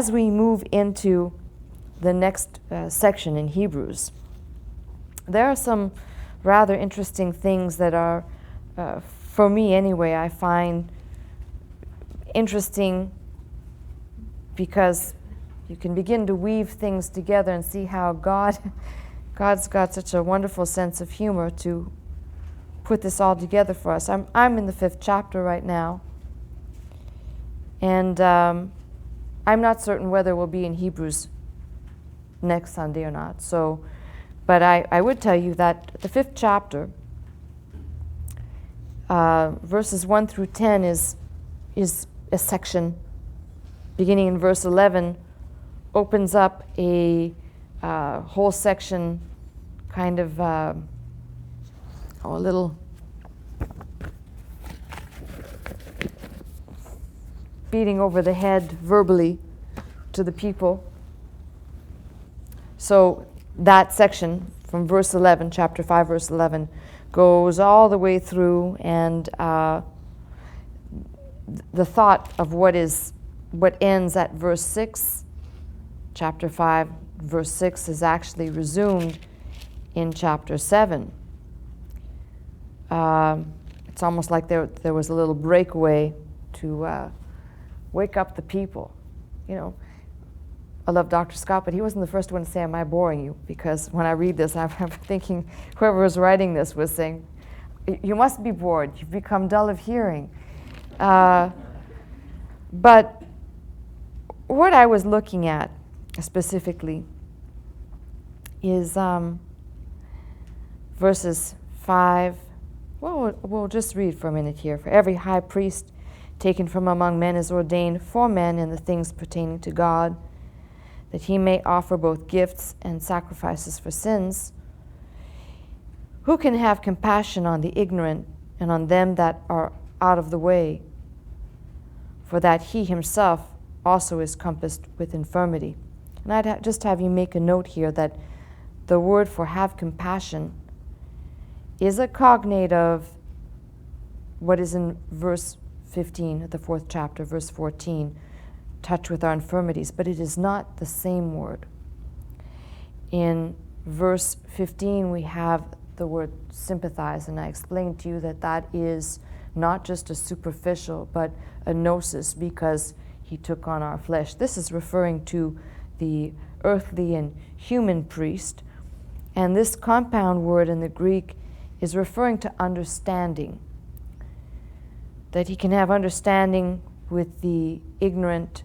as we move into the next section in Hebrews, there are some rather interesting things that are, for me anyway, I find interesting because you can begin to weave things together and see how God's got such a wonderful sense of humor to put this all together for us. I'm in the 5th chapter right now, and I'm not certain whether we'll be in Hebrews next Sunday or not. So, but I would tell you that the 5th chapter, verses 1 through 10 is a section beginning in verse 11, opens up a whole section, kind of a little beating over the head verbally to the people. So that section from verse 11, chapter 5, verse 11, goes all the way through, and the thought of what ends at verse 6, chapter 5, verse 6, is actually resumed in chapter 7. It's almost like there was a little breakaway to wake up the people. You know, I love Dr. Scott, but he wasn't the first one to say, "Am I boring you?" Because when I read this, I'm thinking whoever was writing this was saying, "You must be bored. You've become dull of hearing." But what I was looking at specifically is verses 5. Well, we'll just read for a minute here. "For every high priest taken from among men is ordained for men in the things pertaining to God, that he may offer both gifts and sacrifices for sins. Who can have compassion on the ignorant and on them that are out of the way? For that he himself also is compassed with infirmity." And I'd just have you make a note here that the word for have compassion is a cognate of what is in verse 15 of the 4th chapter, verse 14, touch with our infirmities, but it is not the same word. In verse 15, we have the word sympathize, and I explained to you that that is not just a superficial, but a gnosis, because he took on our flesh. This is referring to the earthly and human priest, and this compound word in the Greek is referring to understanding, that he can have understanding with the ignorant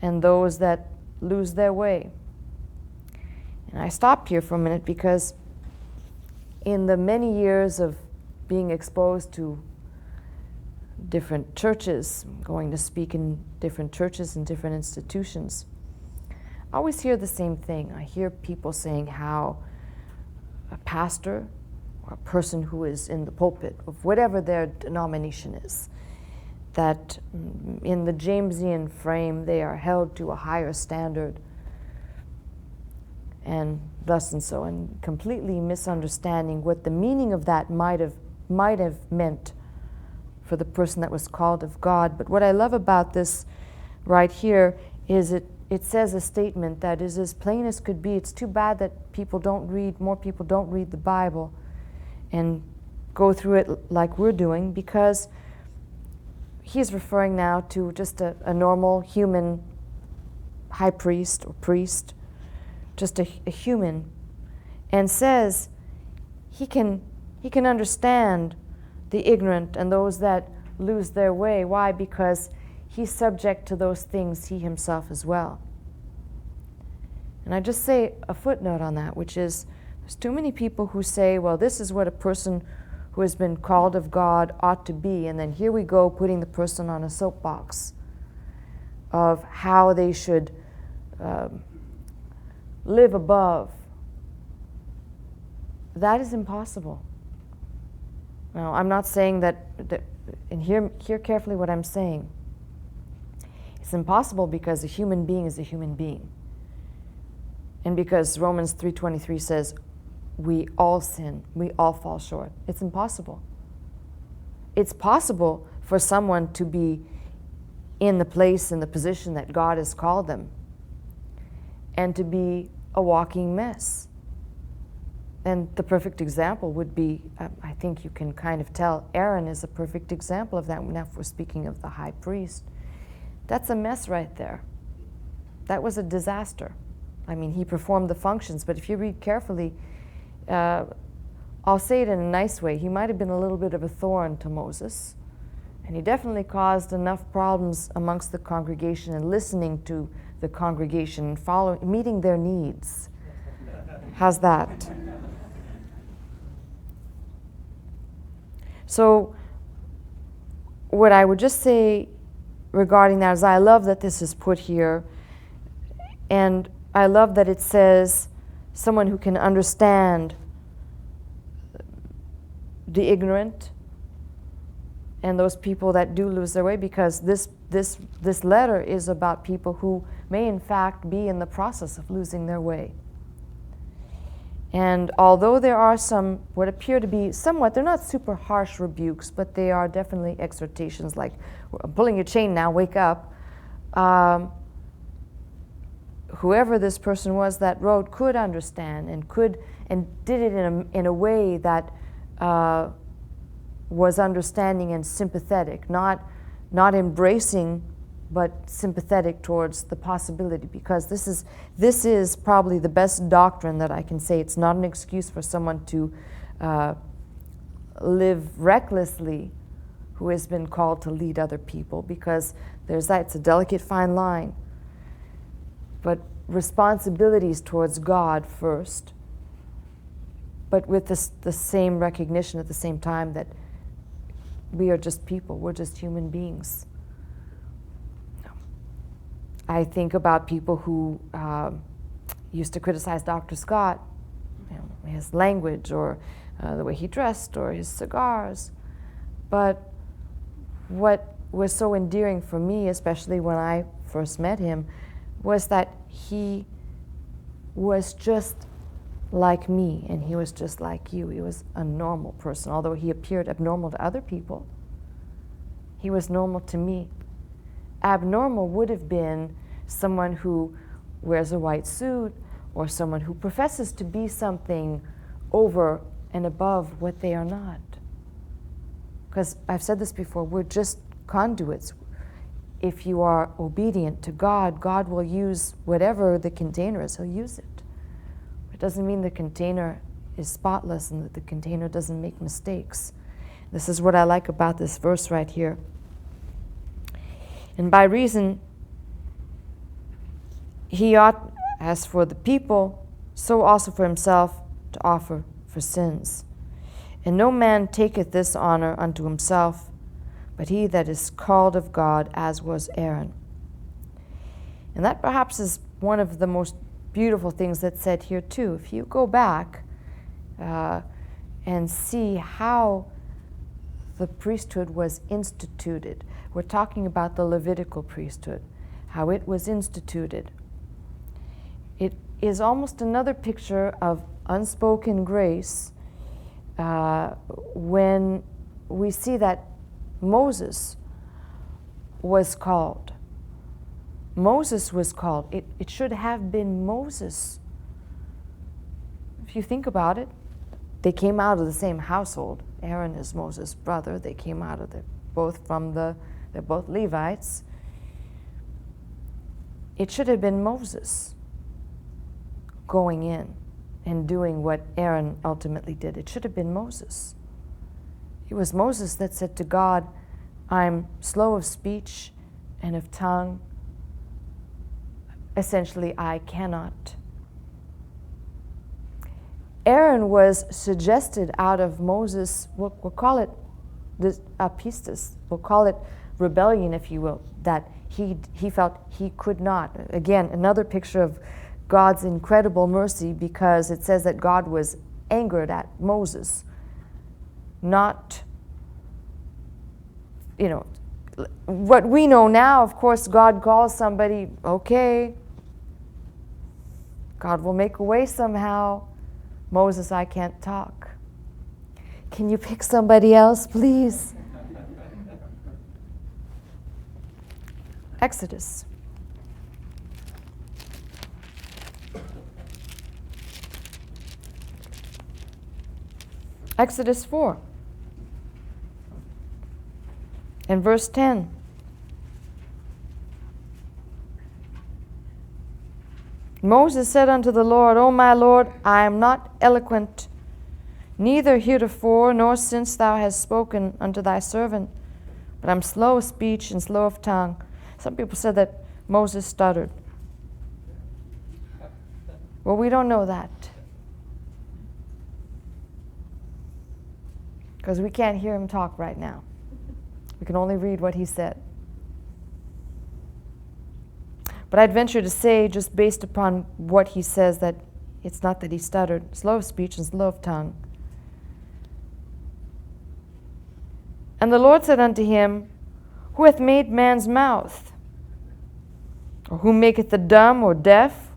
and those that lose their way. And I stopped here for a minute because in the many years of being exposed to different churches, going to speak in different churches and different institutions, I always hear the same thing. I hear people saying how a pastor or a person who is in the pulpit of whatever their denomination is, that in the Jamesian frame they are held to a higher standard, and thus and so, and completely misunderstanding what the meaning of that might have meant for the person that was called of God. But what I love about this right here is it says a statement that is as plain as could be. It's too bad that more people don't read the Bible and go through it like we're doing, because he's referring now to just a normal human high priest or priest, just a human, and says he can understand the ignorant and those that lose their way. Why? Because he's subject to those things he himself as well. And I just say a footnote on that, which is there's too many people who say, well, this is what a person who has been called of God ought to be, and then here we go putting the person on a soapbox of how they should live above. That is impossible. Now, I'm not saying that and hear carefully what I'm saying. It's impossible because a human being is a human being. And because Romans 3:23 says, we all sin, we all fall short. It's impossible. It's possible for someone to be in the place and the position that God has called them, and to be a walking mess. And the perfect example would be, I think you can kind of tell, Aaron is a perfect example of that. Now, if we're speaking of the high priest, that's a mess right there. That was a disaster. I mean, he performed the functions, but if you read carefully, I'll say it in a nice way, he might have been a little bit of a thorn to Moses, and he definitely caused enough problems amongst the congregation and listening to the congregation and meeting their needs. How's that? So what I would just say regarding that is I love that this is put here, and I love that it says someone who can understand the ignorant and those people that do lose their way, because this letter is about people who may in fact be in the process of losing their way. And although there are some what appear to be somewhat, they're not super harsh rebukes, but they are definitely exhortations like, I'm pulling your chain now, wake up. Whoever this person was that wrote could understand and did it in a way that was understanding and sympathetic, not embracing, but sympathetic towards the possibility, because this is probably the best doctrine that I can say. It's not an excuse for someone to live recklessly who has been called to lead other people, because there's that, it's a delicate fine line. But responsibilities towards God first, but with the same recognition at the same time that we are just people, we're just human beings. I think about people who used to criticize Dr. Scott, his language or the way he dressed or his cigars. But what was so endearing for me, especially when I first met him, was that he was just like me, and he was just like you. He was a normal person. Although he appeared abnormal to other people, he was normal to me. Abnormal would have been someone who wears a white suit, or someone who professes to be something over and above what they are not. Because I've said this before, we're just conduits. If you are obedient to God, God will use whatever the container is, He'll use it. It doesn't mean the container is spotless and that the container doesn't make mistakes. This is what I like about this verse right here. And by reason, he ought, as for the people, so also for himself, to offer for sins. And no man taketh this honor unto himself, but he that is called of God, as was Aaron. And that perhaps is one of the most beautiful things that's said here too. If you go back and see how the priesthood was instituted, we're talking about the Levitical priesthood, how it was instituted. It is almost another picture of unspoken grace when we see that Moses was called. Moses was called. It should have been Moses. If you think about it, they came out of the same household. Aaron is Moses' brother. They came out of they're both Levites. It should have been Moses going in and doing what Aaron ultimately did. It should have been Moses. It was Moses that said to God, I'm slow of speech and of tongue. Essentially, I cannot. Aaron was suggested out of Moses, we'll call it this apistus, we'll call it rebellion, if you will, that he felt he could not. Again, another picture of God's incredible mercy, because it says that God was angered at Moses, not, what we know now, of course, God calls somebody, okay, God will make a way somehow. Moses, I can't talk. Can you pick somebody else, please? Exodus. Exodus 4 and verse 10. Moses said unto the Lord, O my Lord, I am not eloquent, neither heretofore, nor since thou hast spoken unto thy servant, but I'm slow of speech and slow of tongue. Some people said that Moses stuttered. Well, we don't know that, because we can't hear him talk right now. We can only read what he said. But I'd venture to say, just based upon what he says, that it's not that he stuttered. Slow of speech and slow of tongue. And the Lord said unto him, Who hath made man's mouth? Or who maketh the dumb or deaf,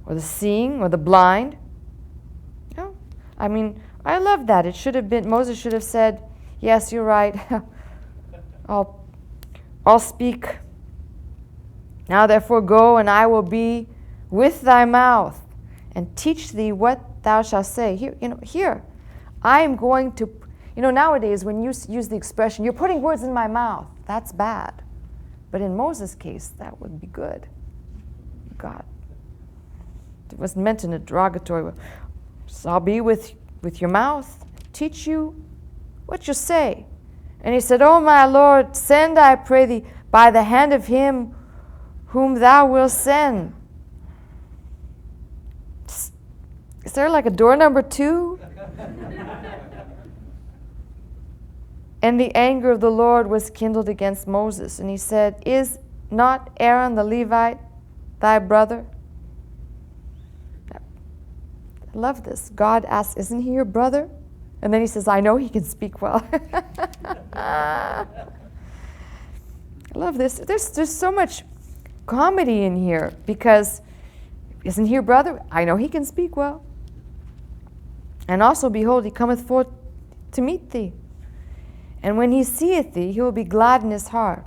or the seeing, or the blind? No. I mean, I love that. It should have been, Moses should have said, yes, you're right. I'll speak. Now therefore go, and I will be with thy mouth, and teach thee what thou shalt say. Here, I am going to, nowadays when you use the expression, you're putting words in my mouth, that's bad. But in Moses' case, that would be good. God. It wasn't meant in a derogatory way. So I'll be with your mouth, teach you what you say. And he said, O my Lord, send, I pray thee, by the hand of him whom thou wilt send. Is there like a door number 2? And the anger of the Lord was kindled against Moses. And he said, Is not Aaron the Levite thy brother? I love this. God asks, isn't he your brother? And then he says, I know he can speak well. I love this. There's so much comedy in here, because isn't he your brother? I know he can speak well. And also, behold, he cometh forth to meet thee. And when he seeth thee, he will be glad in his heart.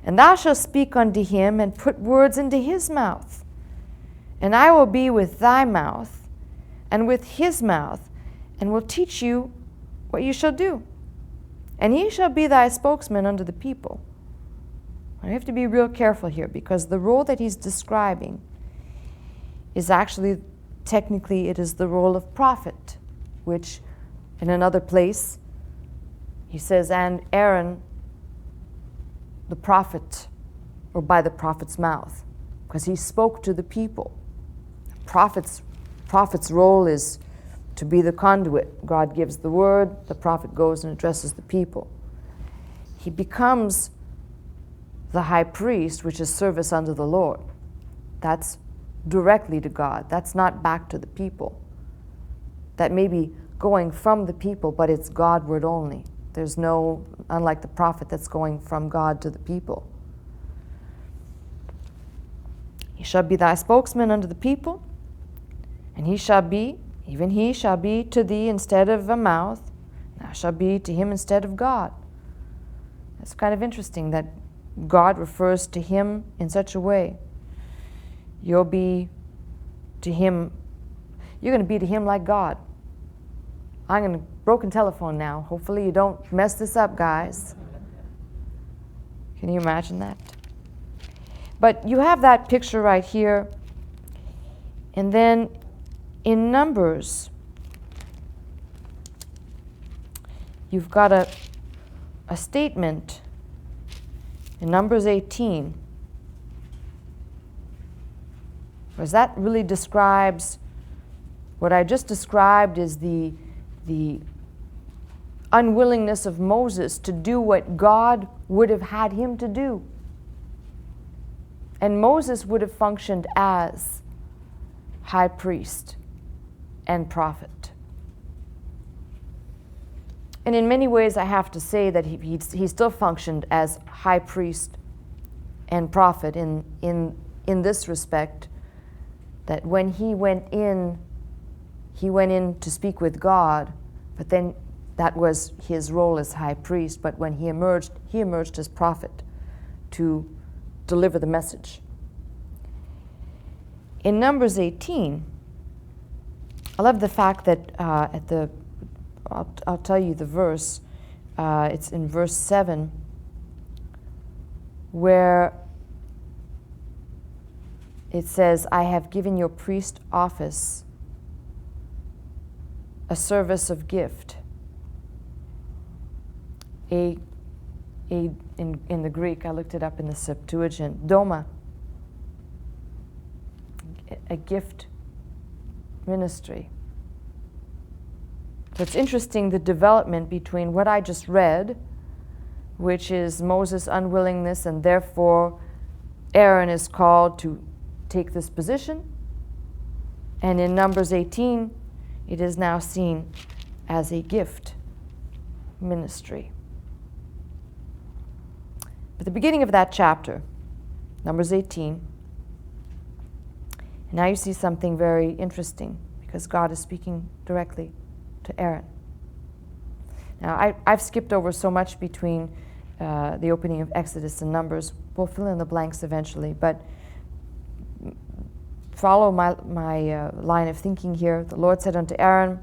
And thou shalt speak unto him, and put words into his mouth. And I will be with thy mouth, and with his mouth, and will teach you what you shall do. And he shall be thy spokesman unto the people. I have to be real careful here, because the role that he's describing is actually, technically, it is the role of prophet, which in another place he says, and Aaron the prophet, or by the prophet's mouth, because he spoke to the people. Prophet's role is to be the conduit. God gives the word, the prophet goes and addresses the people. He becomes the high priest, which is service unto the Lord. That's directly to God. That's not back to the people. That may be going from the people, but it's Godward only. There's no, unlike the prophet, that's going from God to the people. He shall be thy spokesman unto the people, and he shall be, even he shall be to thee instead of a mouth, and thou shalt be to him instead of God. It's kind of interesting that God refers to him in such a way. You'll be to him, you're going to be to him like God. I'm going to broken telephone now. Hopefully you don't mess this up, guys. Can you imagine that? But you have that picture right here. And then in Numbers, you've got a statement in Numbers 18, because that really describes what I just described is the unwillingness of Moses to do what God would have had him to do. And Moses would have functioned as high priest and prophet. And in many ways, I have to say that he still functioned as high priest and prophet in this respect, that when he went in to speak with God, but then that was his role as high priest. But when he emerged as prophet to deliver the message. In Numbers 18, I love the fact that I'll tell you the verse, it's in verse 7, where it says, I have given your priest office a service of gift. In the Greek, I looked it up in the Septuagint, doma, a gift ministry. So it's interesting the development between what I just read, which is Moses' unwillingness, and therefore Aaron is called to take this position. And in Numbers 18, it is now seen as a gift ministry. At the beginning of that chapter, Numbers 18, and now you see something very interesting because God is speaking directly to Aaron. Now, I've skipped over so much between the opening of Exodus and Numbers. We'll fill in the blanks eventually, but follow my line of thinking here. The Lord said unto Aaron,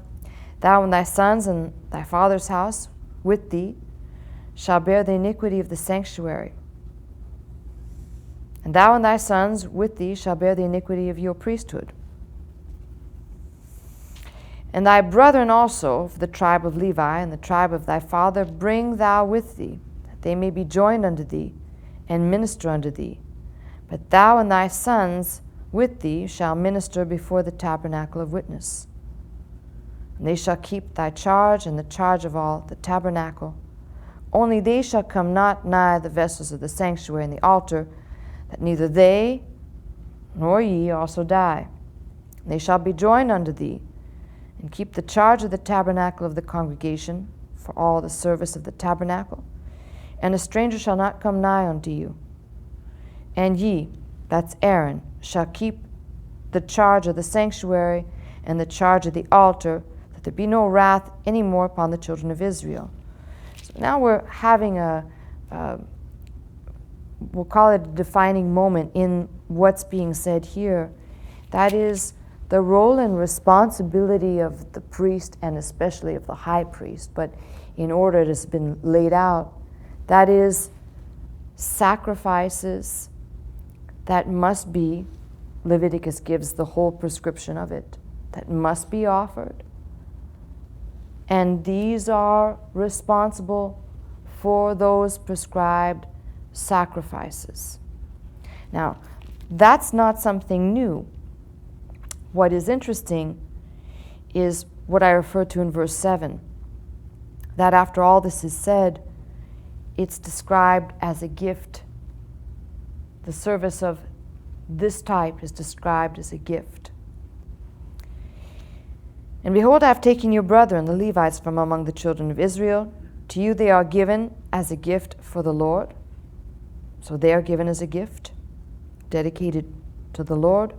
Thou and thy sons and thy father's house with thee shall bear the iniquity of the sanctuary. And thou and thy sons with thee shall bear the iniquity of your priesthood. And thy brethren also of the tribe of Levi and the tribe of thy father bring thou with thee, that they may be joined unto thee and minister unto thee. But thou and thy sons with thee shall minister before the tabernacle of witness. And they shall keep thy charge and the charge of all the tabernacle. Only they shall come not nigh the vessels of the sanctuary and the altar, that neither they nor ye also die. And they shall be joined unto thee, and keep the charge of the tabernacle of the congregation for all the service of the tabernacle. And a stranger shall not come nigh unto you. And ye, that's Aaron, shall keep the charge of the sanctuary and the charge of the altar, that there be no wrath any more upon the children of Israel. So now we're having we'll call it a defining moment in what's being said here. That is the role and responsibility of the priest, and especially of the high priest, but in order it has been laid out. That is sacrifices that must be, Leviticus gives the whole prescription of it, that must be offered. And these are responsible for those prescribed sacrifices. Now, that's not something new. What is interesting is what I referred to in verse 7, that after all this is said, it's described as a gift. The service of this type is described as a gift. And behold, I have taken your brethren, the Levites, from among the children of Israel. To you they are given as a gift for the Lord. So they are given as a gift, dedicated to the Lord,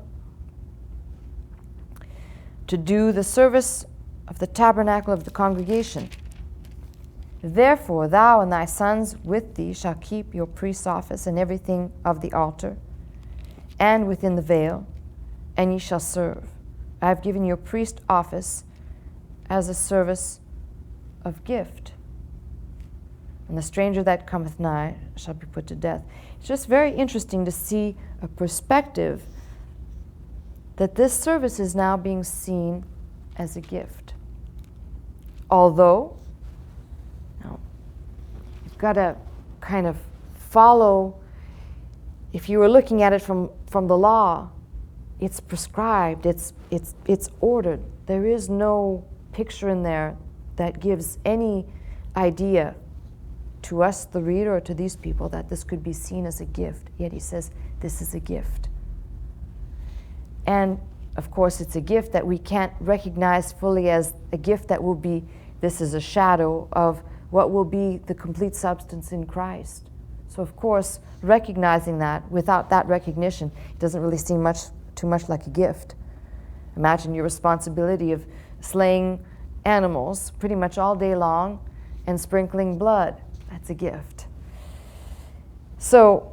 to do the service of the tabernacle of the congregation. Therefore thou and thy sons with thee shall keep your priest's office and everything of the altar, and within the veil, and ye shall serve. I have given your priest office as a service of gift. And the stranger that cometh nigh shall be put to death. It's just very interesting to see a perspective that this service is now being seen as a gift. Although, now, you've got to kind of follow, if you were looking at it from the law, it's prescribed, it's ordered. There is no picture in there that gives any idea to us, the reader, or to these people, that this could be seen as a gift. Yet he says, this is a gift. And, of course, it's a gift that we can't recognize fully as a gift that will be, this is a shadow of what will be the complete substance in Christ. So, of course, recognizing that, without that recognition, it doesn't really seem too much like a gift. Imagine your responsibility of slaying animals pretty much all day long and sprinkling blood. That's a gift. So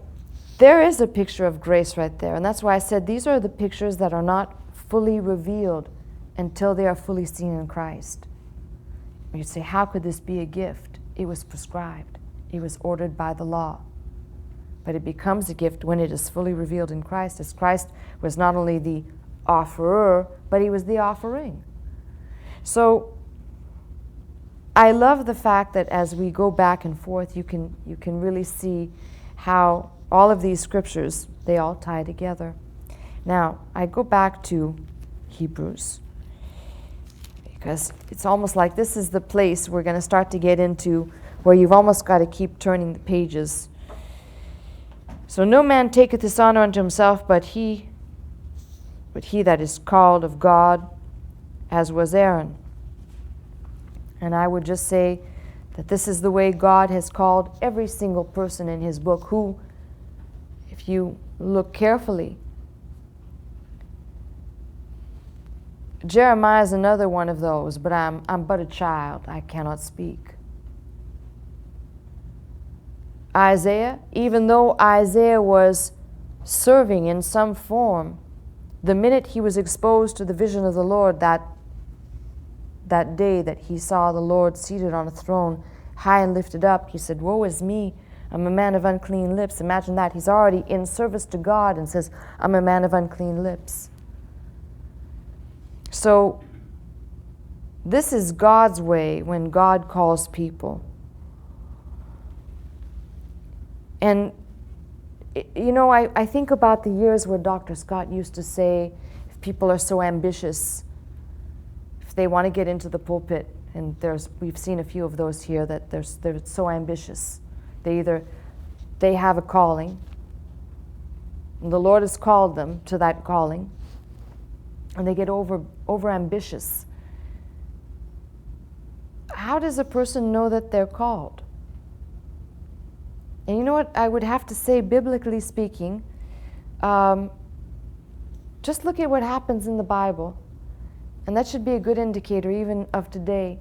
there is a picture of grace right there. And that's why I said these are the pictures that are not fully revealed until they are fully seen in Christ. You'd say, how could this be a gift? It was prescribed. It was ordered by the law. But it becomes a gift when it is fully revealed in Christ, as Christ was not only the offerer, but he was the offering. So I love the fact that as we go back and forth, you can really see how all of these scriptures, they all tie together. Now, I go back to Hebrews, because it's almost like this is the place we're going to start to get into where you've almost got to keep turning the pages. So no man taketh this honor unto himself, but he that is called of God, as was Aaron. And I would just say that this is the way God has called every single person in his book who, if you look carefully, Jeremiah is another one of those, but I'm but a child, I cannot speak. Isaiah, even though Isaiah was serving in some form, the minute he was exposed to the vision of the Lord that day that he saw the Lord seated on a throne, high and lifted up, he said, woe is me, I'm a man of unclean lips. Imagine that. He's already in service to God and says, I'm a man of unclean lips. So this is God's way when God calls people. And, you know, I think about the years where Dr. Scott used to say, if people are so ambitious, if they want to get into the pulpit, and we've seen a few of those here, that they're so ambitious. They have a calling, and the Lord has called them to that calling, and they get over ambitious. How does a person know that they're called? And you know what I would have to say, biblically speaking, just look at what happens in the Bible, and that should be a good indicator even of today.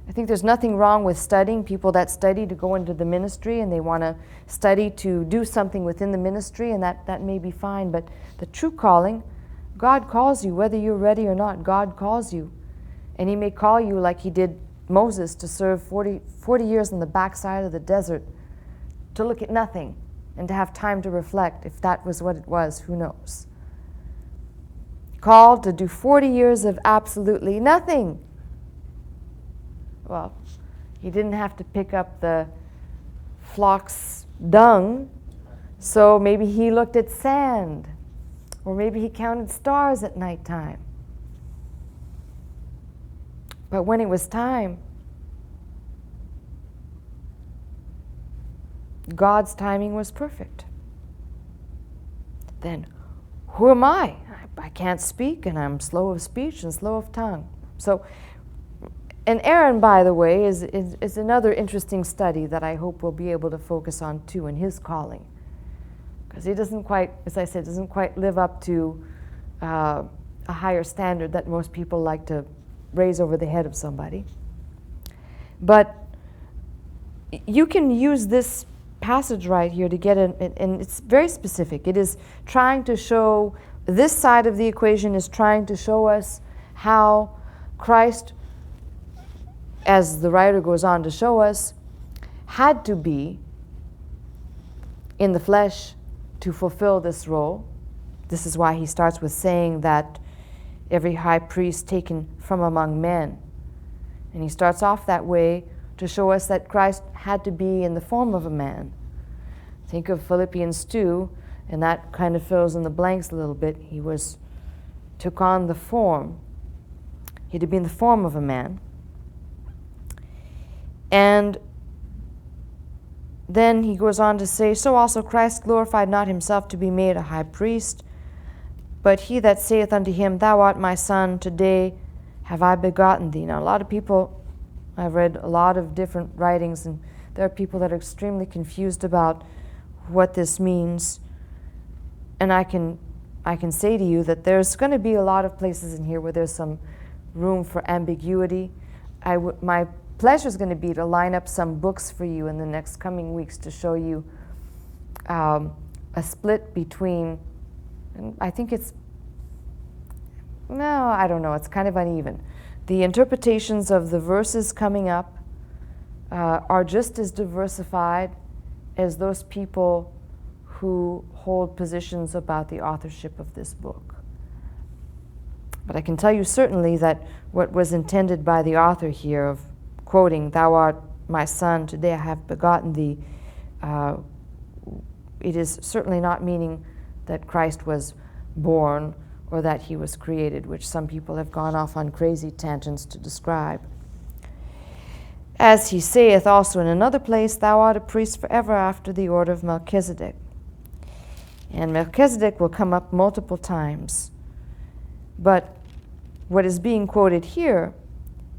I think there's nothing wrong with studying, people that study to go into the ministry and they want to study to do something within the ministry, and that may be fine, but the true calling, God calls you, whether you're ready or not, God calls you. And he may call you like he did Moses to serve 40 years on the backside of the desert, to look at nothing and to have time to reflect. If that was what it was, who knows? Called to do 40 years of absolutely nothing. Well, he didn't have to pick up the flock's dung, so maybe he looked at sand, or maybe he counted stars at nighttime. But when it was time, God's timing was perfect. Then, who am I? I can't speak, and I'm slow of speech and slow of tongue. So, and Aaron, by the way, is another interesting study that I hope we'll be able to focus on too in his calling. Because he doesn't quite, as I said, doesn't quite live up to a higher standard that most people like to raise over the head of somebody. But you can use this passage right here to get and it's very specific. It is trying to show, this side of the equation is trying to show us how Christ, as the writer goes on to show us, had to be in the flesh to fulfill this role. This is why he starts with saying that every high priest taken from among men. And he starts off that way to show us that Christ had to be in the form of a man. Think of Philippians 2, and that kind of fills in the blanks a little bit. He took on the form. He had to be in the form of a man. And then he goes on to say, so also Christ glorified not himself to be made a high priest, but he that saith unto him, thou art my son, today have I begotten thee. Now, a lot of people, I've read a lot of different writings, and there are people that are extremely confused about what this means. And I can say to you that there's going to be a lot of places in here where there's some room for ambiguity. My pleasure is going to be to line up some books for you in the next coming weeks to show you a split between, and I think I don't know, it's kind of uneven. The interpretations of the verses coming up are just as diversified as those people who hold positions about the authorship of this book. But I can tell you certainly that what was intended by the author here of quoting, "Thou art my son, today I have begotten thee," it is certainly not meaning that Christ was born or that he was created, which some people have gone off on crazy tangents to describe. As he saith also in another place, "Thou art a priest forever after the order of Melchizedek." And Melchizedek will come up multiple times. But what is being quoted here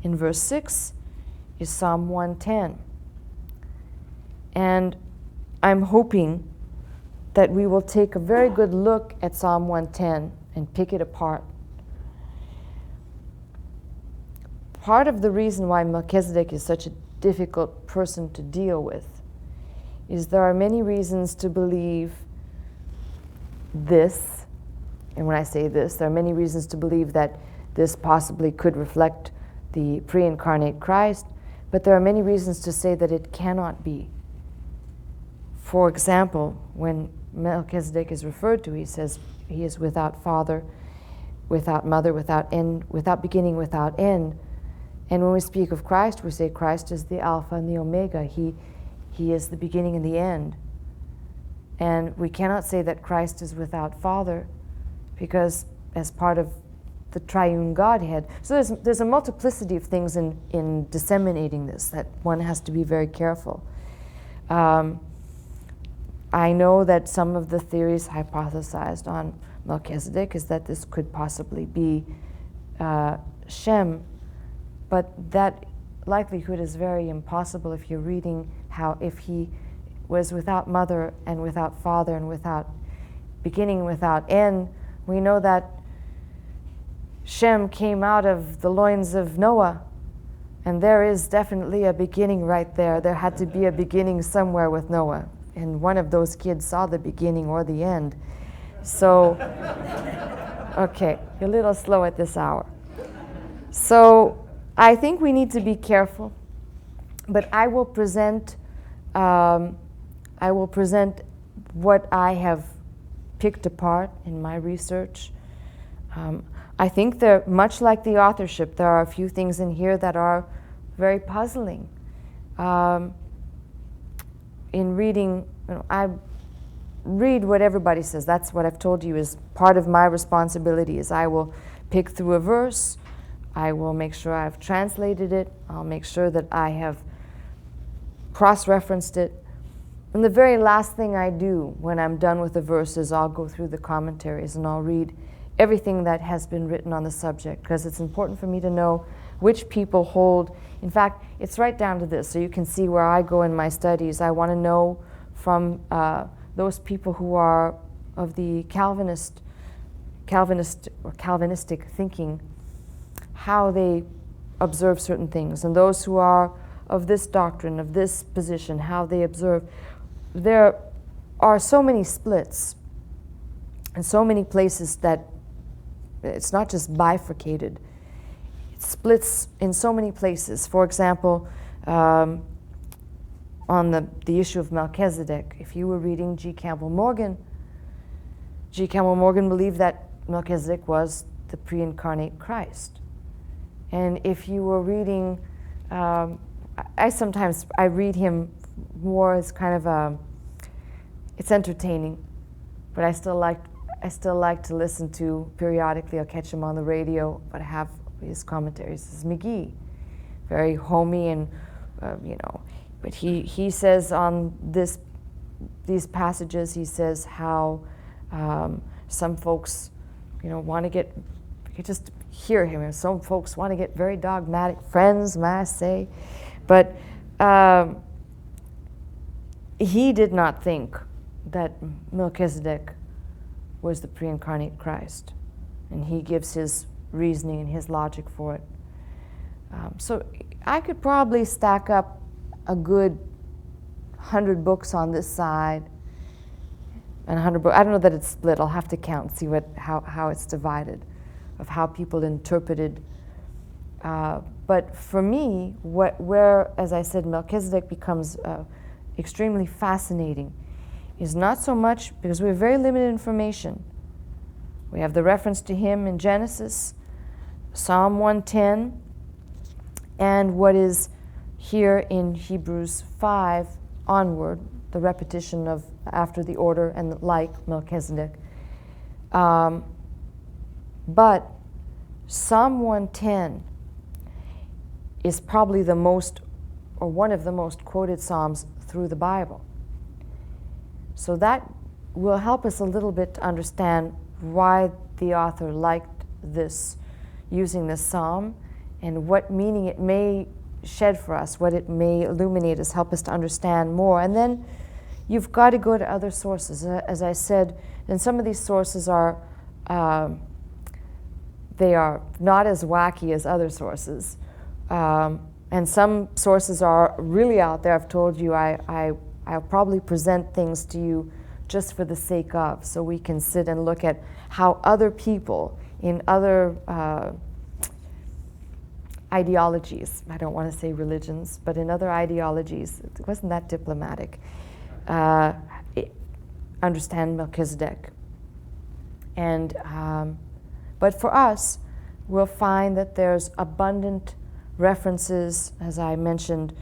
in verse 6 is Psalm 110. And I'm hoping that we will take a very good look at Psalm 110 and pick it apart. Part of the reason why Melchizedek is such a difficult person to deal with is there are many reasons to believe this. And when I say this, there are many reasons to believe that this possibly could reflect the pre-incarnate Christ, but there are many reasons to say that it cannot be. For example, when Melchizedek is referred to, he says he is without father, without mother, without end, without beginning, without end. And when we speak of Christ, we say Christ is the Alpha and the Omega. He is the beginning and the end. And we cannot say that Christ is without father, because as part of the triune Godhead. So there's a multiplicity of things in disseminating this that one has to be very careful. I know that some of the theories hypothesized on Melchizedek is that this could possibly be Shem, but that likelihood is very impossible if you're reading how if he was without mother and without father and without beginning and without end. We know that Shem came out of the loins of Noah, and there is definitely a beginning right there. There had to be a beginning somewhere with Noah, and one of those kids saw the beginning or the end. So, okay, you're a little slow at this hour. So I think we need to be careful, but I will present what I have picked apart in my research. I think they're much like the authorship. There are a few things in here that are very puzzling. In reading, I read what everybody says. That's what I've told you is part of my responsibility. Is I will pick through a verse. I will make sure I've translated it. I'll make sure that I have cross-referenced it. And the very last thing I do when I'm done with the verse is I'll go through the commentaries and I'll read everything that has been written on the subject, because it's important for me to know which people hold. In fact, it's right down to this, so you can see where I go in my studies. I want to know from those people who are of the Calvinistic thinking, how they observe certain things, and those who are of this doctrine, of this position, how they observe. There are so many splits and so many places that it's not just bifurcated. It splits in so many places. For example, on the issue of Melchizedek, if you were reading G. Campbell Morgan believed that Melchizedek was the pre-incarnate Christ. And if you were reading, I read him more as kind of it's entertaining, but I still like to listen to periodically. I'll catch him on the radio, but I have his commentaries. This is McGee, very homey and But he says on these passages, he says how some folks, want to get, you just hear him. And some folks want to get very dogmatic. Friends, may I say, but he did not think that Melchizedek was the pre-incarnate Christ, and he gives his reasoning and his logic for it. So I could probably stack up a good 100 books on this side and 100 books. I don't know that it's split. I'll have to count, see how it's divided, of how people interpreted. But for me, where, as I said, Melchizedek becomes extremely fascinating is not so much because we have very limited information. We have the reference to him in Genesis, Psalm 110, and what is here in Hebrews 5 onward, the repetition of after the order and like Melchizedek. But Psalm 110 is probably the most, or one of the most quoted Psalms through the Bible. So that will help us a little bit to understand why the author liked this, using this Psalm, and what meaning it may shed for us, what it may illuminate us, help us to understand more. And then you've got to go to other sources. As I said, and some of these sources are, they are not as wacky as other sources. And some sources are really out there. I've told you I'll probably present things to you just for the sake of, so we can sit and look at how other people in other ideologies, I don't want to say religions, but in other ideologies, it wasn't that diplomatic, understand Melchizedek. And, but for us, we'll find that there's abundant references, as I mentioned.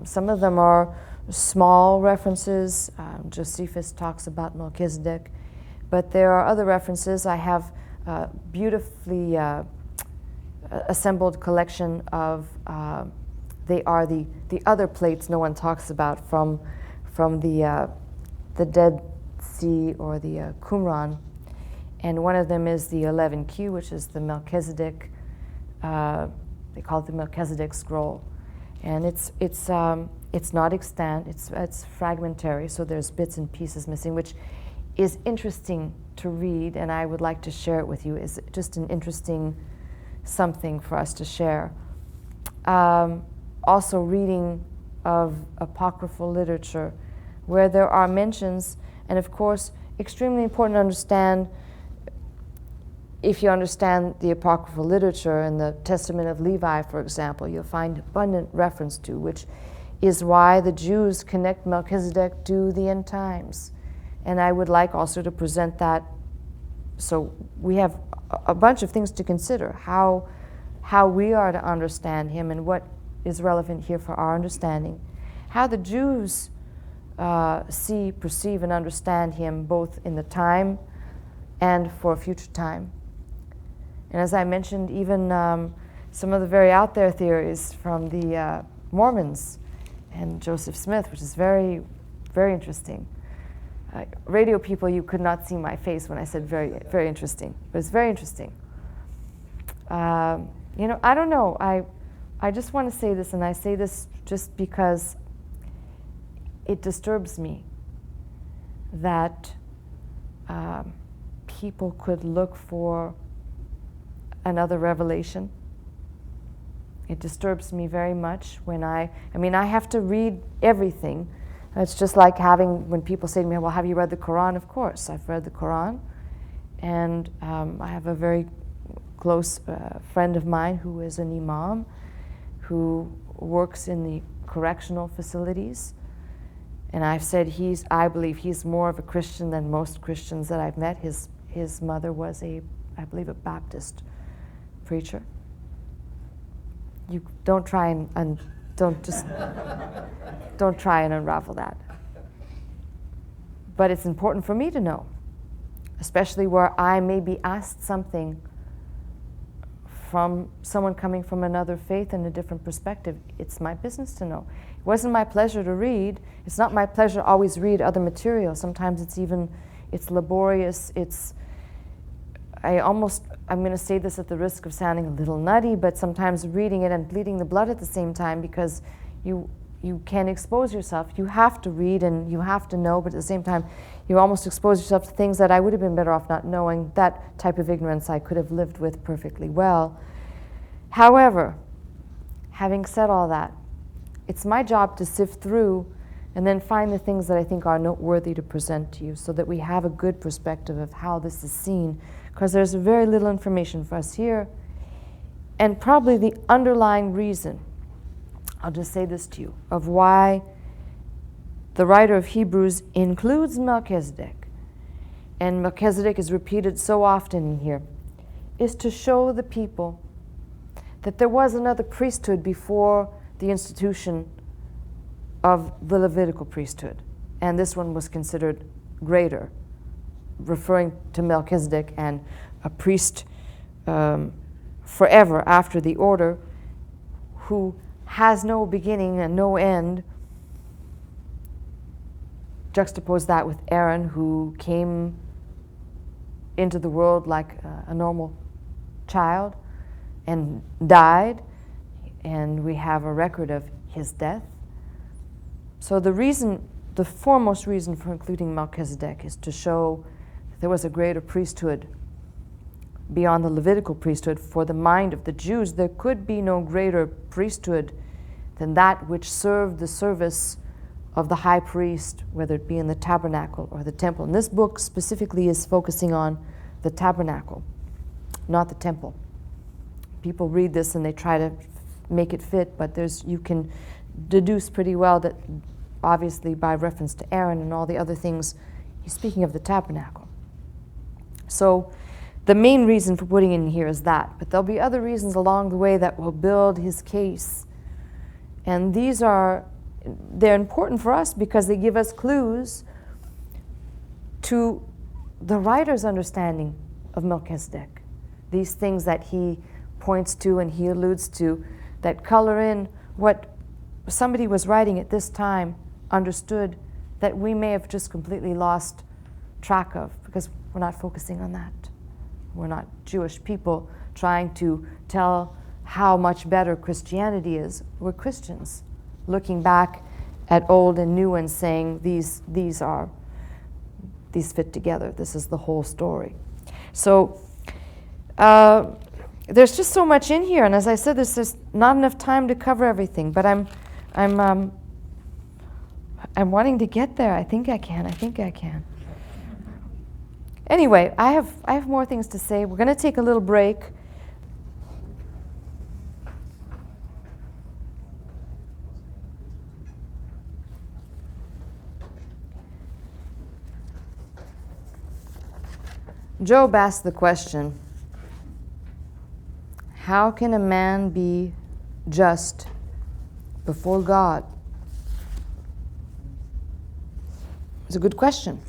Some of them are small references. Josephus talks about Melchizedek, but there are other references. I have beautifully assembled collection of, they are the other plates no one talks about from the Dead Sea or the Qumran, and one of them is the 11Q, which is the Melchizedek. They call it the Melchizedek scroll, and it's not extant. It's fragmentary, so there's bits and pieces missing, which is interesting to read, and I would like to share it with you. It's just an interesting something for us to share. Also reading of apocryphal literature where there are mentions, and of course extremely important to understand. If you understand the apocryphal literature and the Testament of Levi, for example, you'll find abundant reference to, which is why the Jews connect Melchizedek to the end times. And I would like also to present that. So we have a bunch of things to consider, how we are to understand him and what is relevant here for our understanding. How the Jews see, perceive, and understand him both in the time and for a future time. And as I mentioned, even some of the very out there theories from the Mormons and Joseph Smith, which is very, very interesting. Radio people, you could not see my face when I said very, very interesting, but it's very interesting. You know, I don't know. I just want to say this, and I say this just because it disturbs me that people could look for another revelation. It disturbs me very much when I mean, I have to read everything. It's just like when people say to me, well, have you read the Quran? Of course, I've read the Quran. And I have a very close friend of mine who is an imam who works in the correctional facilities. And I've said I believe he's more of a Christian than most Christians that I've met. His mother was I believe a Baptist preacher. You don't try and don't try and unravel that. But it's important for me to know, especially where I may be asked something from someone coming from another faith and a different perspective. It's my business to know. It wasn't my pleasure to read. It's not my pleasure to always read other material. Sometimes it's laborious. I'm going to say this at the risk of sounding a little nutty, but sometimes reading it and bleeding the blood at the same time, because you can expose yourself. You have to read and you have to know, but at the same time, you almost expose yourself to things that I would have been better off not knowing. That type of ignorance I could have lived with perfectly well. However, having said all that, it's my job to sift through and then find the things that I think are noteworthy to present to you so that we have a good perspective of how this is seen, because there's very little information for us here. And probably the underlying reason, I'll just say this to you, of why the writer of Hebrews includes Melchizedek, and Melchizedek is repeated so often in here, is to show the people that there was another priesthood before the institution of the Levitical priesthood, and this one was considered greater, referring to Melchizedek and a priest forever after the order, who has no beginning and no end. Juxtapose that with Aaron, who came into the world like a normal child and died, and we have a record of his death. So the foremost reason for including Melchizedek is to show that there was a greater priesthood beyond the Levitical priesthood. For the mind of the Jews, there could be no greater priesthood than that which served the service of the high priest, whether it be in the tabernacle or the temple. And this book specifically is focusing on the tabernacle, not the temple. People read this and they try to make it fit, but you can deduce pretty well that obviously by reference to Aaron and all the other things, he's speaking of the tabernacle. So the main reason for putting it in here is that, but there'll be other reasons along the way that will build his case. And they're important for us because they give us clues to the writer's understanding of Melchizedek. These things that he points to and he alludes to that color in what somebody was writing at this time understood that we may have just completely lost track of, because we're not focusing on that. We're not Jewish people trying to tell how much better Christianity is. We're Christians looking back at old and new and saying these fit together. This is the whole story. So there's just so much in here, and as I said, there's just not enough time to cover everything. But I'm wanting to get there. I think I can. Anyway, I have more things to say. We're going to take a little break. Job asked the question, how can a man be just before God? It's a good question.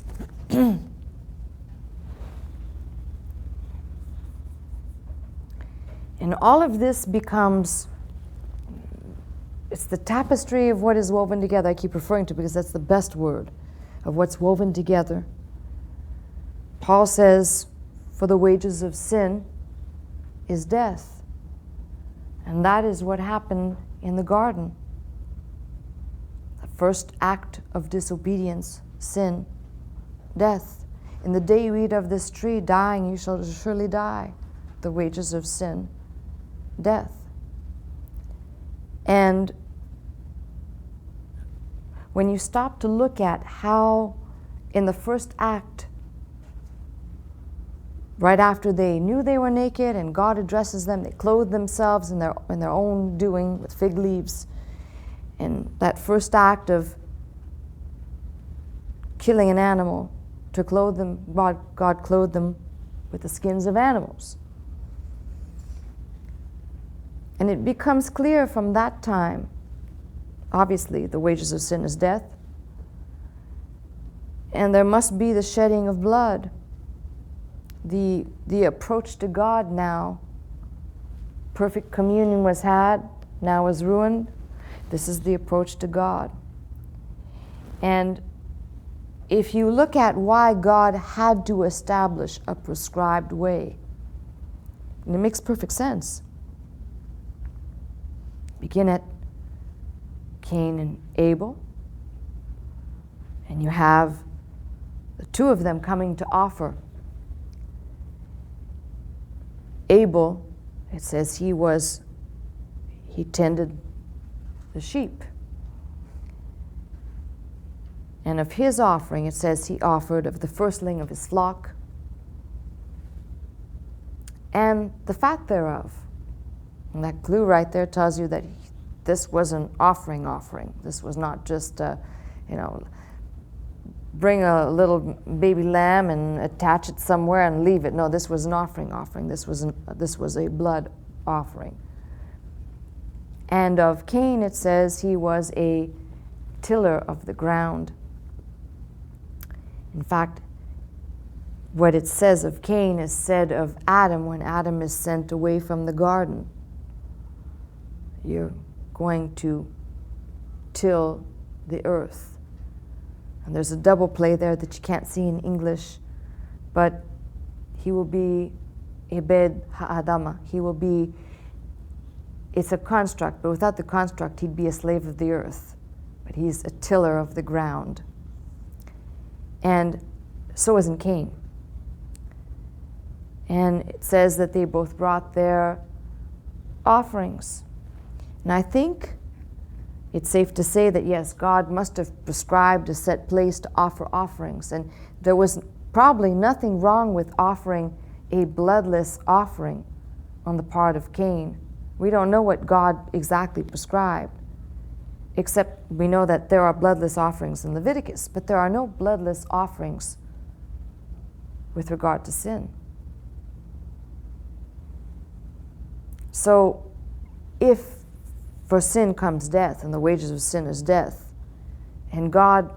And all of this becomes, it's the tapestry of what is woven together. I keep referring to, because that's the best word, of what's woven together. Paul says, for the wages of sin is death. And that is what happened in the garden. The first act of disobedience, sin, death. In the day you eat of this tree, dying you shall surely die. The wages of sin, death. And when you stop to look at how in the first act, right after they knew they were naked and God addresses them, they clothed themselves in their own doing with fig leaves. And that first act of killing an animal to clothe them, God clothed them with the skins of animals. And it becomes clear from that time, obviously, the wages of sin is death. And there must be the shedding of blood. The approach to God now, perfect communion was had, now is ruined. This is the approach to God. And if you look at why God had to establish a prescribed way, and it makes perfect sense. Begin at Cain and Abel, and you have the two of them coming to offer. Abel, it says he tended the sheep. And of his offering, it says he offered of the firstling of his flock and the fat thereof. And that clue right there tells you that this was an offering. This was not just, bring a little baby lamb and attach it somewhere and leave it. No, this was an offering. This was a blood offering. And of Cain, it says he was a tiller of the ground. In fact, what it says of Cain is said of Adam when Adam is sent away from the garden. You're going to till the earth. And there's a double play there that you can't see in English, but he will be Ebed Ha'adama. He will be, it's a construct, but without the construct, he'd be a slave of the earth. But he's a tiller of the ground. And so isn't Cain. And it says that they both brought their offerings. And I think it's safe to say that, yes, God must have prescribed a set place to offer offerings. And there was probably nothing wrong with offering a bloodless offering on the part of Cain. We don't know what God exactly prescribed, except we know that there are bloodless offerings in Leviticus, but there are no bloodless offerings with regard to sin. So if for sin comes death, and the wages of sin is death, and God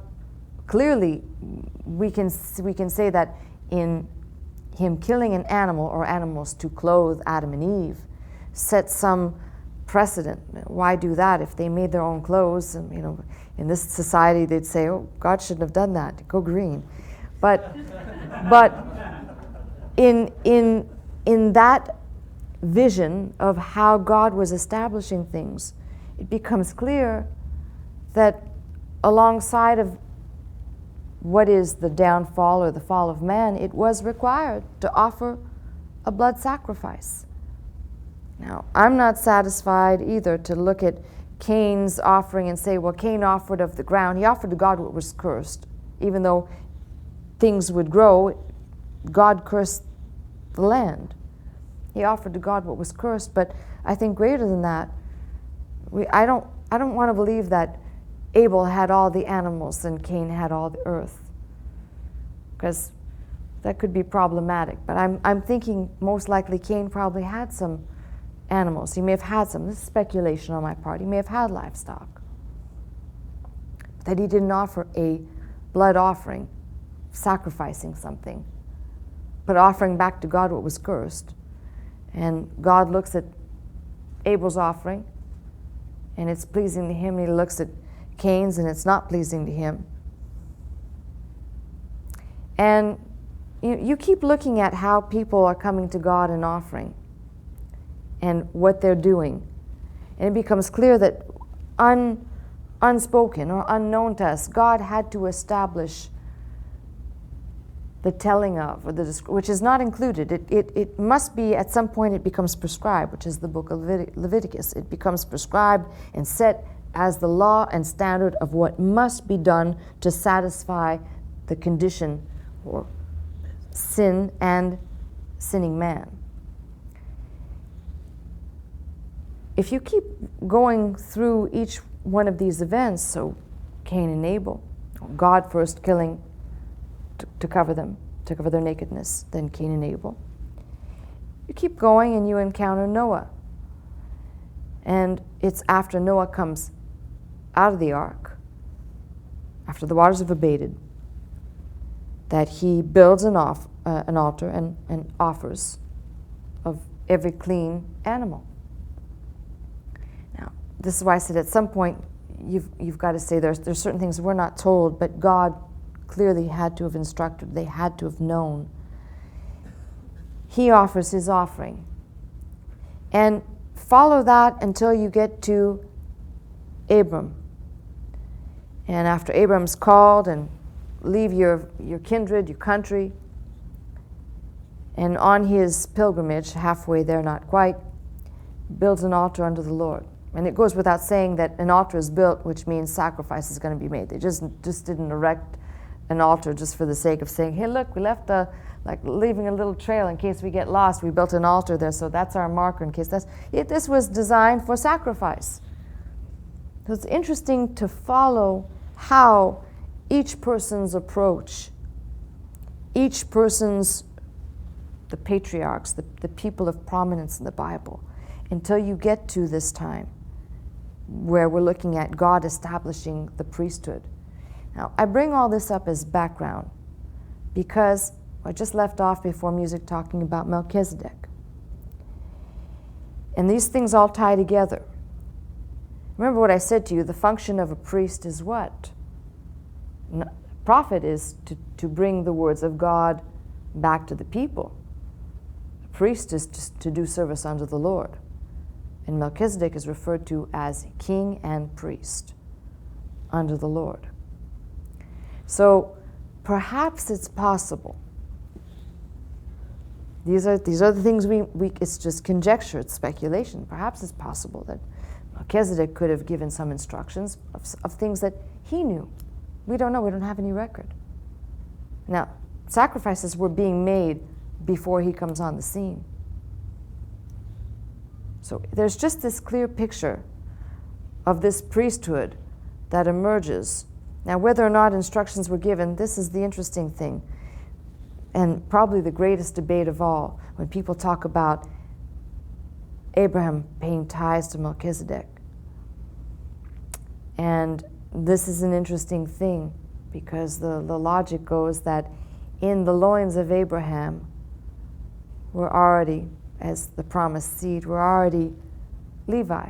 clearly, we can say that in him killing an animal or animals to clothe Adam and Eve set some precedent. Why do that if they made their own clothes? And in this society they'd say, oh, God shouldn't have done that, go green. But in that vision of how God was establishing things, it becomes clear that alongside of what is the downfall or the fall of man, it was required to offer a blood sacrifice. Now, I'm not satisfied either to look at Cain's offering and say, well, Cain offered of the ground. He offered to God what was cursed. Even though things would grow, God cursed the land. He offered to God what was cursed, but I think greater than that, I don't want to believe that Abel had all the animals and Cain had all the earth, because that could be problematic. But I'm thinking most likely Cain probably had some animals. He may have had some. This is speculation on my part. He may have had livestock. That he didn't offer a blood offering, sacrificing something, but offering back to God what was cursed. And God looks at Abel's offering, and it's pleasing to him. And he looks at Cain's, and it's not pleasing to him. And you keep looking at how people are coming to God and offering, and what they're doing. And it becomes clear that unspoken or unknown to us, God had to establish the telling of, or which is not included. It must be, at some point it becomes prescribed, which is the book of Leviticus. It becomes prescribed and set as the law and standard of what must be done to satisfy the condition or sin and sinning man. If you keep going through each one of these events, so Cain and Abel, God first killing to cover them, to cover their nakedness, then Cain and Abel. You keep going and you encounter Noah. And it's after Noah comes out of the ark, after the waters have abated, that he builds an altar and offers of every clean animal. Now, this is why I said at some point you've got to say there's certain things we're not told, but God clearly had to have instructed. They had to have known. He offers his offering. And follow that until you get to Abram. And after Abram's called and leave your kindred, your country, and on his pilgrimage, halfway there, not quite, builds an altar unto the Lord. And it goes without saying that an altar is built, which means sacrifice is going to be made. They just didn't erect an altar just for the sake of saying, hey, look, we left leaving a little trail in case we get lost. We built an altar there, so that's our marker in case this was designed for sacrifice. So it's interesting to follow how each person's approach, each person's, the patriarchs, the people of prominence in the Bible, until you get to this time where we're looking at God establishing the priesthood. Now, I bring all this up as background because I just left off before music talking about Melchizedek. And these things all tie together. Remember what I said to you, the function of a priest is what? Prophet is to bring the words of God back to the people. A priest is just to do service unto the Lord. And Melchizedek is referred to as king and priest under the Lord. So perhaps it's possible. These are the things it's just conjecture, it's speculation. Perhaps it's possible that Melchizedek could have given some instructions of things that he knew. We don't know, we don't have any record. Now, sacrifices were being made before he comes on the scene. So there's just this clear picture of this priesthood that emerges. Now, whether or not instructions were given, this is the interesting thing, and probably the greatest debate of all, when people talk about Abraham paying tithes to Melchizedek. And this is an interesting thing, because the logic goes that in the loins of Abraham were already, as the promised seed, were already Levi.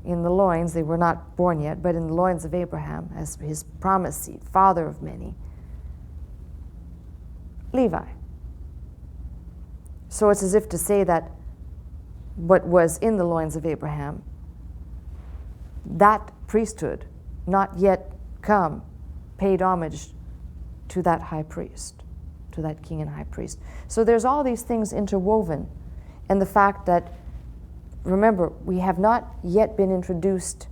In the loins, they were not born yet, but in the loins of Abraham, as his promised seed, father of many, Levi. So it's as if to say that what was in the loins of Abraham, that priesthood, not yet come, paid homage to that high priest, to that king and high priest. So there's all these things interwoven, and the fact that, remember, we have not yet been introduced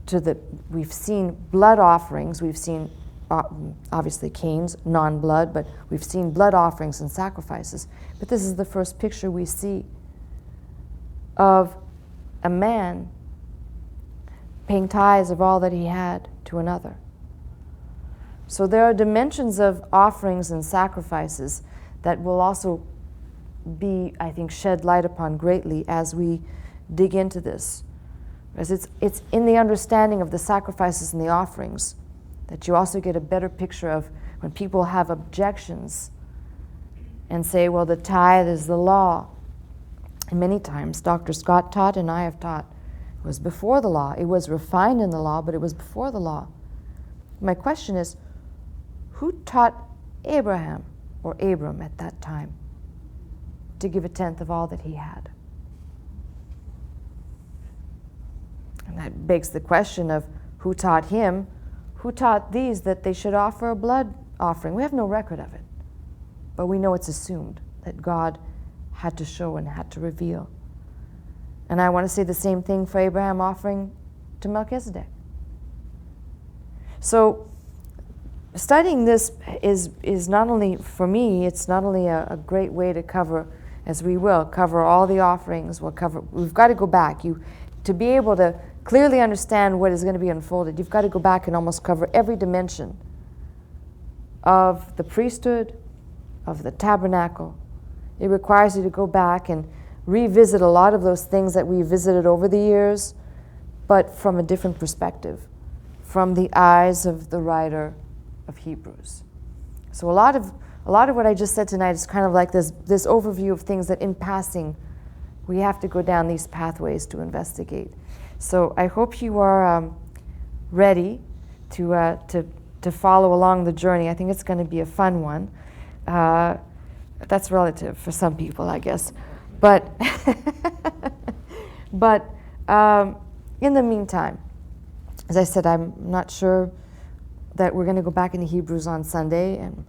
to we've seen blood offerings, we've seen obviously Cain's, non-blood, but we've seen blood offerings and sacrifices. But this is the first picture we see of a man paying tithes of all that he had to another. So there are dimensions of offerings and sacrifices that will also be, I think, shed light upon greatly as we dig into this. Because it's in the understanding of the sacrifices and the offerings that you also get a better picture of when people have objections and say, well, the tithe is the law. And many times Dr. Scott taught and I have taught, it was before the law. It was refined in the law, but it was before the law. My question is, who taught Abraham or Abram at that time to give a tenth of all that he had? And that begs the question of who taught him, who taught these that they should offer a blood offering. We have no record of it, but we know it's assumed that God had to show and had to reveal. And I want to say the same thing for Abraham offering to Melchizedek. So studying this is not only, for me, it's not only a great way to cover, as we will, cover all the offerings. We've got to go back. To be able to clearly understand what is going to be unfolded, you've got to go back and almost cover every dimension of the priesthood, of the tabernacle. It requires you to go back and revisit a lot of those things that we visited over the years, but from a different perspective, from the eyes of the writer of Hebrews. So a lot of what I just said tonight is kind of like this overview of things that in passing we have to go down these pathways to investigate. So I hope you are ready to follow along the journey. I think it's going to be a fun one. That's relative for some people, I guess. But in the meantime, as I said, I'm not sure that we're going to go back into Hebrews on Sunday, and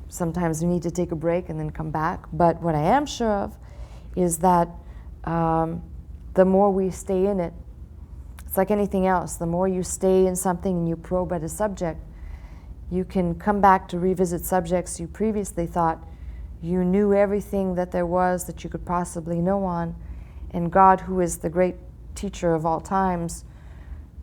sometimes we need to take a break and then come back. But what I am sure of is that the more we stay in it. It's like anything else. The more you stay in something and you probe at a subject, you can come back to revisit subjects you previously thought you knew everything that there was that you could possibly know on. And God, who is the great teacher of all times,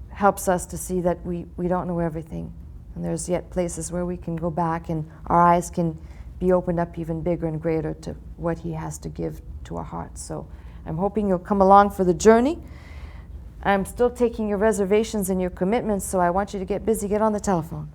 helps us to see that we don't know everything. And there's yet places where we can go back and our eyes can be opened up even bigger and greater to what He has to give to our hearts. So I'm hoping you'll come along for the journey. I'm still taking your reservations and your commitments, so I want you to get busy. Get on the telephone.